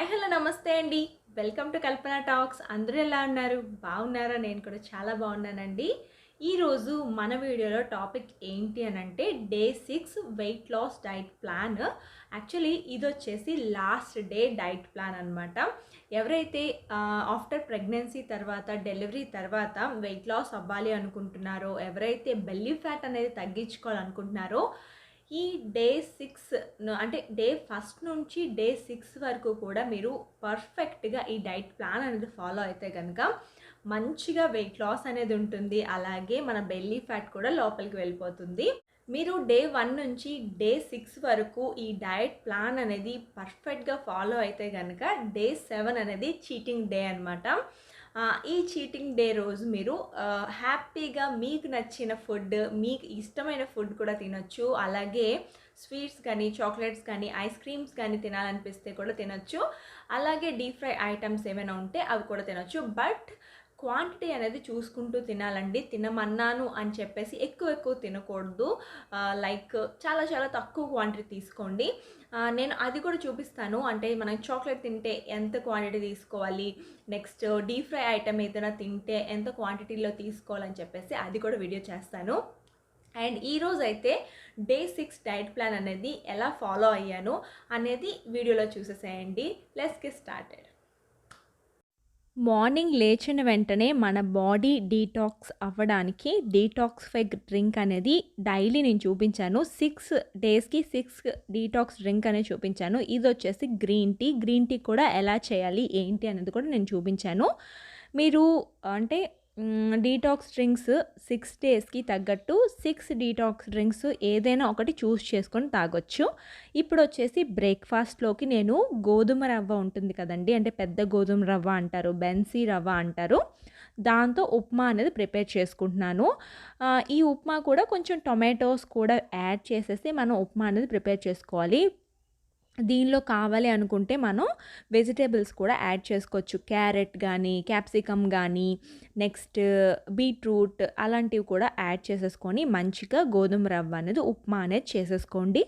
Hi hello నమస్తే అండి. Welcome to Kalpana talks. అందరూ ఎలా ఉన్నారు? బాగున్నారా? నేను కూడా చాలా బాగున్నానండి. ఈరోజు మన వీడియోలో టాపిక్ ఏంటి అనంటే day 6 weight loss diet plan. Actually ఇది వచ్చేసి లాస్ట్ డే డైట్ ప్లాన్ అనమాట. ఎవరైతే ఆఫ్టర్ ప్రెగ్నెన్సీ తర్వాత డెలివరీ తర్వాత వెయిట్ లాస్ అవ్వాలి అనుకుంటున్నారో, ఎవరైతే బెల్లీ ఫ్యాట్ అనేది తగ్గించుకోవాలనుకుంటున్నారో ఈ డే 6 అంటే డే 1 నుంచి డే 6 వరకు కూడా మీరు పర్ఫెక్ట్గా ఈ డైట్ ప్లాన్ అనేది ఫాలో అయితే కనుక మంచిగా వెయిట్ లాస్ అనేది ఉంటుంది. అలాగే మన బెల్లీ ఫ్యాట్ కూడా లోపలికి వెళ్ళిపోతుంది. మీరు డే 1 నుంచి డే 6 వరకు ఈ డైట్ ప్లాన్ అనేది పర్ఫెక్ట్గా ఫాలో అయితే కనుక డే 7 అనేది చీటింగ్ డే అనమాట. ఈ చీటింగ్ డే రోజు మీరు హ్యాపీగా మీకు నచ్చిన ఫుడ్, మీకు ఇష్టమైన ఫుడ్ కూడా తినొచ్చు. అలాగే స్వీట్స్ కానీ, చాక్లెట్స్ కానీ, ఐస్ క్రీమ్స్ కానీ తినాలనిపిస్తే కూడా తినొచ్చు. అలాగే డీప్ ఫ్రై ఐటమ్స్ ఏమైనా ఉంటే అవి కూడా తినొచ్చు. బట్ క్వాంటిటీ అనేది చూసుకుంటూ తినాలండి. తినమన్నాను అని చెప్పేసి ఎక్కువ తినకూడదు. లైక్ చాలా తక్కువ క్వాంటిటీ తీసుకోండి. నేను అది కూడా చూపిస్తాను. అంటే మనం చాక్లెట్ తింటే ఎంత క్వాంటిటీ తీసుకోవాలి, నెక్స్ట్ డీప్ ఫ్రై ఐటమ్ ఏదైనా తింటే ఎంత క్వాంటిటీలో తీసుకోవాలని చెప్పేసి అది కూడా వీడియో చేస్తాను. అండ్ ఈరోజు అయితే డే 6 డైట్ ప్లాన్ అనేది ఎలా ఫాలో అయ్యాను అనేది వీడియోలో చూసేసేయండి. Let's get started. మార్నింగ్ లేచిన వెంటనే మన బాడీ డీటాక్స్ అవ్వడానికి డీటాక్సిఫై డ్రింక్ అనేది డైలీ నేను చూపించాను. 6 డేస్కి 6 డీటాక్స్ డ్రింక్ అనేది చూపించాను. ఇది వచ్చేసి గ్రీన్ టీ కూడా ఎలా చేయాలి ఏంటి అనేది కూడా నేను చూపించాను. మీరు అంటే డీటాక్స్ డ్రింక్స్ 6 డేస్కి తగ్గట్టు 6 డీటాక్స్ డ్రింక్స్ ఏదైనా ఒకటి చూస్ చేసుకొని తాగొచ్చు. ఇప్పుడు వచ్చేసి బ్రేక్ఫాస్ట్లోకి నేను గోధుమ రవ్వ ఉంటుంది కదండి, అంటే పెద్ద గోధుమ రవ్వ అంటారు, బెన్సీ రవ్వ అంటారు, దాంతో ఉప్మా అనేది ప్రిపేర్ చేసుకుంటున్నాను. ఈ ఉప్మా కూడా కొంచెం టొమాటోస్ కూడా యాడ్ చేసేసి మనం ఉప్మా అనేది ప్రిపేర్ చేసుకోవాలి. దీనిలో కావాలి అనుకుంటే మనం వెజిటేబుల్స్ కూడా యాడ్ చేసుకోవచ్చు. క్యారెట్ కానీ, క్యాప్సికమ్ కానీ, నెక్స్ట్ బీట్రూట్ అలాంటివి కూడా యాడ్ చేసేసుకొని మంచిగా గోధుమ రవ్వ అనేది ఉప్మా అనేది చేసేసుకోండి.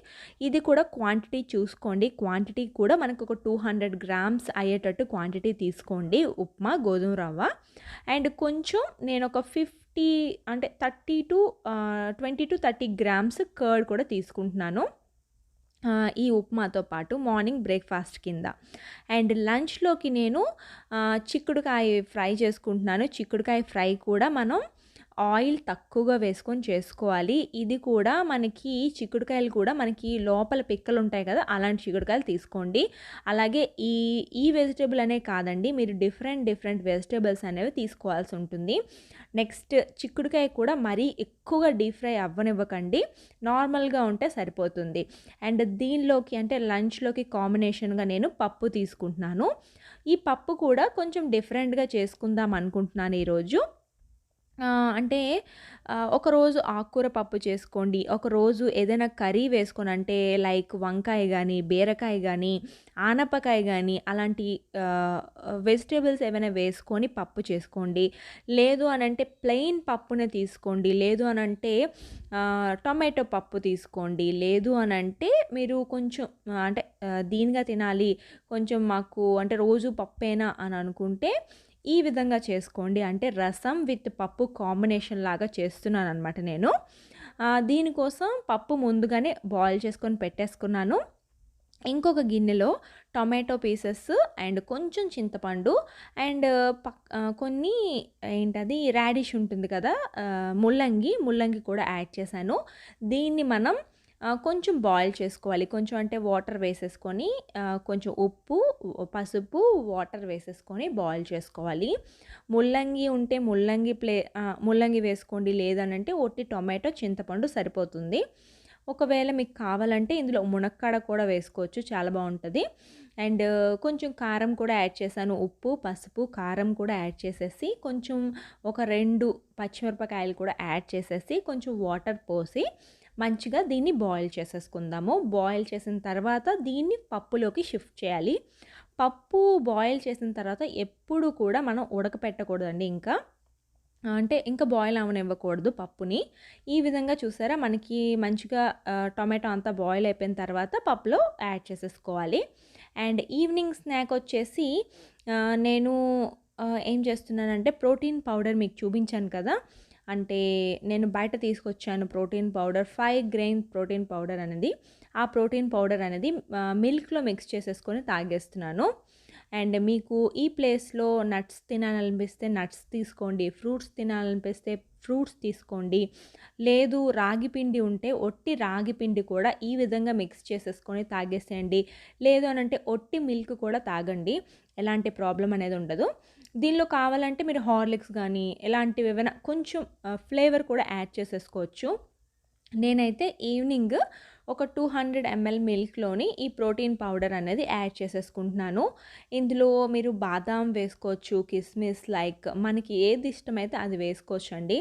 ఇది కూడా క్వాంటిటీ చూసుకోండి. క్వాంటిటీ కూడా మనకు ఒక 200 గ్రామ్స్ అయ్యేటట్టు క్వాంటిటీ తీసుకోండి ఉప్మా గోధుమ రవ్వ. అండ్ కొంచెం నేను ఒక 50 అంటే 20 to 30 గ్రామ్స్ కర్డ్ కూడా తీసుకుంటున్నాను ఈ ఉప్మాతో పాటు మార్నింగ్ బ్రేక్ఫాస్ట్ కింద. అండ్ లంచ్లోకి నేను చిక్కుడుకాయ ఫ్రై చేసుకుంటున్నాను. చిక్కుడుకాయ ఫ్రై కూడా మనం ఆయిల్ తక్కువగా వేసుకొని చేసుకోవాలి. ఇది కూడా మనకి చిక్కుడుకాయలు కూడా మనకి లోపల పిక్కలు ఉంటాయి కదా, అలాంటి చిక్కుడుకాయలు తీసుకోండి. అలాగే ఈ వెజిటేబుల్ అనే కాదండి, మీరు డిఫరెంట్ వెజిటేబుల్స్ అనేవి తీసుకోవాల్సి ఉంటుంది. నెక్స్ట్ చిక్కుడుకాయ కూడా మరీ ఎక్కువగా డీప్ ఫ్రై అవ్వనివ్వకండి, నార్మల్గా ఉంటే సరిపోతుంది. అండ్ దీనిలోకి అంటే లంచ్లోకి కాంబినేషన్గా నేను పప్పు తీసుకుంటున్నాను. ఈ పప్పు కూడా కొంచెం డిఫరెంట్గా చేసుకుందాం అనుకుంటున్నాను ఈరోజు. అంటే ఒకరోజు ఆకుకూర పప్పు చేసుకోండి, ఒకరోజు ఏదైనా కర్రీ వేసుకొని, అంటే లైక్ వంకాయ కానీ, బీరకాయ కానీ, ఆనపకాయ కానీ అలాంటి వెజిటేబుల్స్ ఏమైనా వేసుకొని పప్పు చేసుకోండి. లేదు అనంటే ప్లెయిన్ పప్పునే తీసుకోండి. లేదు అనంటే టొమాటో పప్పు తీసుకోండి. లేదు అనంటే మీరు కొంచెం అంటే దీనిగా తినాలి, కొంచెం మాకు అంటే రోజు పప్పేనా అని అనుకుంటే ఈ విధంగా చేసుకోండి. అంటే రసం విత్ పప్పు కాంబినేషన్ లాగా చేస్తున్నాను అనమాట నేను. దీనికోసం పప్పు ముందుగానే బాయిల్ చేసుకొని పెట్టేసుకున్నాను. ఇంకొక గిన్నెలో టొమాటో పీసెస్ అండ్ కొంచెం చింతపండు అండ్ కొన్ని ఏంటది రాడిష్ ఉంటుంది కదా, ముల్లంగి కూడా యాడ్ చేశాను. దీన్ని మనం కొంచెం బాయిల్ చేసుకోవాలి. కొంచెం అంటే వాటర్ వేసేసుకొని కొంచెం ఉప్పు, పసుపు, వాటర్ వేసేసుకొని బాయిల్ చేసుకోవాలి. ముల్లంగి ఉంటే ముల్లంగి వేసుకోండి, లేదనంటే ఒట్టి టొమాటో, చింతపండు సరిపోతుంది. ఒకవేళ మీకు కావాలంటే ఇందులో మునక్కాడ కూడా వేసుకోవచ్చు, చాలా బాగుంటుంది. అండ్ కొంచెం కారం కూడా యాడ్ చేశాను. ఉప్పు, పసుపు, కారం కూడా యాడ్ చేసేసి కొంచెం ఒక 2 పచ్చిమిరపకాయలు కూడా యాడ్ చేసేసి కొంచెం వాటర్ పోసి మంచిగా దీన్ని బాయిల్ చేసేసుకుందాము. బాయిల్ చేసిన తర్వాత దీన్ని పప్పులోకి షిఫ్ట్ చేయాలి. పప్పు బాయిల్ చేసిన తర్వాత ఎప్పుడు కూడా మనం ఉడకపెట్టకూడదండి, ఇంకా బాయిల్ అవ్వనివ్వకూడదు పప్పుని. ఈ విధంగా చూసారా, మనకి మంచిగా టొమాటో అంతా బాయిల్ అయిపోయిన తర్వాత పప్పులో యాడ్ చేసేసుకోవాలి. అండ్ ఈవినింగ్ స్నాక్ వచ్చేసి నేను ఏం చేస్తున్నానంటే ప్రోటీన్ పౌడర్ మీకు చూపించాను కదా, అంటే నేను బయట తీసుకొచ్చాను protein powder, 5 grain protein powder అనేది. ఆ ప్రోటీన్ పౌడర్ అనేది మిల్క్లో మిక్స్ చేసేసుకొని తాగేస్తున్నాను. అండ్ మీకు ఈ ప్లేస్లో నట్స్ తినాలనిపిస్తే నట్స్ తీసుకోండి, ఫ్రూట్స్ తినాలనిపిస్తే ఫ్రూట్స్ తీసుకోండి, లేదు రాగి పిండి ఉంటే ఒట్టి రాగి పిండి కూడా ఈ విధంగా మిక్స్ చేసేసుకొని తాగేసేయండి. లేదు అని అంటే ఒట్టి మిల్క్ కూడా తాగండి, ఎలాంటి ప్రాబ్లం అనేది ఉండదు. దీనిలో కావాలంటే మీరు హార్లిక్స్ కానీ ఎలాంటివి ఏమైనా కొంచెం ఫ్లేవర్ కూడా యాడ్ చేసేసుకోవచ్చు. నేనైతే ఈవినింగ్ ఒక 200 ml మిల్క్లోని ఈ ప్రోటీన్ పౌడర్ అనేది యాడ్ చేసేసుకుంటున్నాను. ఇందులో మీరు బాదాం వేసుకోవచ్చు, కిస్మిస్, లైక్ మనకి ఏది ఇష్టమైతే అది వేసుకోవచ్చు అండి.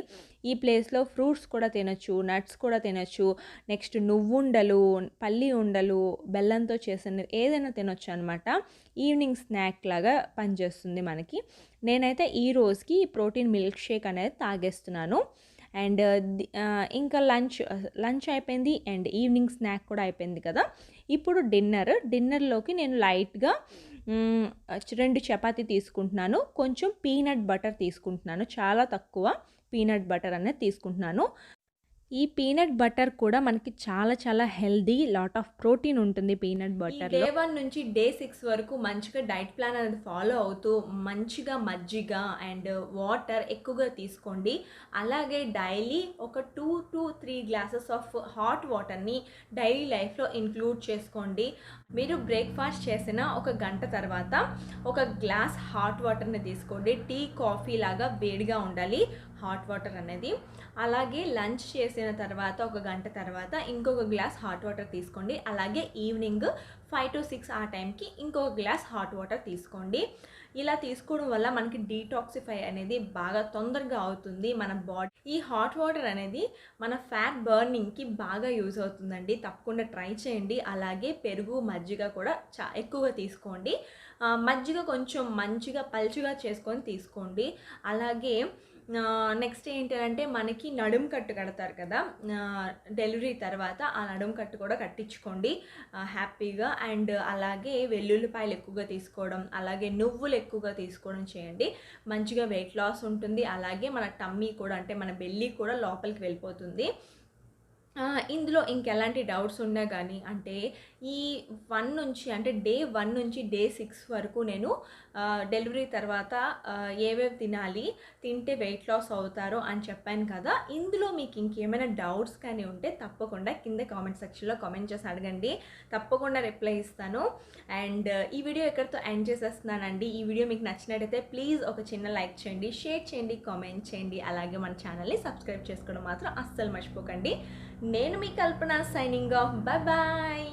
ఈ ప్లేస్లో ఫ్రూట్స్ కూడా తినొచ్చు, నట్స్ కూడా తినొచ్చు, నెక్స్ట్ నువ్వుండలు, పల్లి ఉండలు, బెల్లంతో చేసిన ఏదైనా తినొచ్చు అనమాట. ఈవినింగ్ స్నాక్ లాగా పనిచేస్తుంది మనకి. నేనైతే ఈ రోజుకి ప్రోటీన్ మిల్క్ షేక్ అనేది తాగేస్తున్నాను. అండ్ ఇంకా లంచ్ అయిపోయింది అండ్ ఈవినింగ్ స్నాక్ కూడా అయిపోయింది కదా. ఇప్పుడు డిన్నర్లోకి నేను లైట్గా 2 చపాతీ తీసుకుంటున్నాను, కొంచెం పీనట్ బటర్ తీసుకుంటున్నాను, చాలా తక్కువ పీనట్ బటర్ అనేది తీసుకుంటున్నాను. ఈ పీనట్ బటర్ కూడా మనకి చాలా చాలా హెల్దీ, లాట్ ఆఫ్ ప్రోటీన్ ఉంటుంది పీనట్ బటర్లో. డే 1 నుంచి డే 6 వరకు మంచిగా డైట్ ప్లాన్ అనేది ఫాలో అవుతూ మంచిగా మజ్జిగ అండ్ వాటర్ ఎక్కువగా తీసుకోండి. అలాగే డైలీ ఒక 2 to 3 గ్లాసెస్ ఆఫ్ హాట్ వాటర్ని డైలీ లైఫ్లో ఇంక్లూడ్ చేసుకోండి. మీరు బ్రేక్ఫాస్ట్ చేసిన ఒక గంట తర్వాత ఒక గ్లాస్ హాట్ వాటర్ని తీసుకోండి. టీ, కాఫీ లాగా వేడిగా ఉండాలి హాట్ వాటర్ అనేది. అలాగే లంచ్ చేసిన తర్వాత ఒక గంట తర్వాత ఇంకొక గ్లాస్ హాట్ వాటర్ తీసుకోండి. అలాగే ఈవినింగ్ 5 to 6 ఆ టైంకి ఇంకొక గ్లాస్ హాట్ వాటర్ తీసుకోండి. ఇలా తీసుకోవడం వల్ల మనకి డీటాక్సిఫై అనేది బాగా తొందరగా అవుతుంది మన బాడీ. ఈ హాట్ వాటర్ అనేది మన ఫ్యాట్ బర్నింగ్కి బాగా యూజ్ అవుతుందండి, తప్పకుండా ట్రై చేయండి. అలాగే పెరుగు, మజ్జిగ కూడా ఎక్కువగా తీసుకోండి. మజ్జిగ కొంచెం మంచిగా పల్చగా చేసుకొని తీసుకోండి. అలాగే నెక్స్ట్ ఏంటంటే మనకి నడుము కట్టు కడతారు కదా డెలివరీ తర్వాత, ఆ నడుము కట్టు కూడా కట్టించుకోండి హ్యాపీగా. అండ్ అలాగే వెల్లుల్లిపాయలు ఎక్కువగా తీసుకోవడం, అలాగే నువ్వులు ఎక్కువగా తీసుకోవడం చేయండి. మంచిగా వెయిట్ లాస్ ఉంటుంది. అలాగే మన టమ్మీ కూడా, అంటే మన బెల్లీ కూడా లోపలికి వెళ్ళిపోతుంది. ఇందులో ఇంకెలాంటి డౌట్స్ ఉన్నా కానీ, అంటే ఈ 1 నుంచి అంటే డే 1 నుంచి డే 6 వరకు నేను డెలివరీ తర్వాత ఏవేవి తినాలి, తింటే వెయిట్ లాస్ అవుతారో అని చెప్పాను కదా. ఇందులో మీకు ఇంకేమైనా డౌట్స్ కానీ ఉంటే తప్పకుండా కింద కామెంట్ సెక్షన్లో కామెంట్ చేసి అడగండి, తప్పకుండా రిప్లై ఇస్తాను. అండ్ ఈ వీడియో ఎక్కడితో ఎండ్ చేసేస్తున్నానండి. ఈ వీడియో మీకు నచ్చినట్టయితే ప్లీజ్ ఒక చిన్న లైక్ చేయండి, షేర్ చేయండి, కామెంట్ చేయండి. అలాగే మన ఛానల్ని సబ్స్క్రైబ్ చేసుకోవడం మాత్రం అస్సలు మర్చిపోకండి. నేను మీ Kalpana, signing off. Bye bye.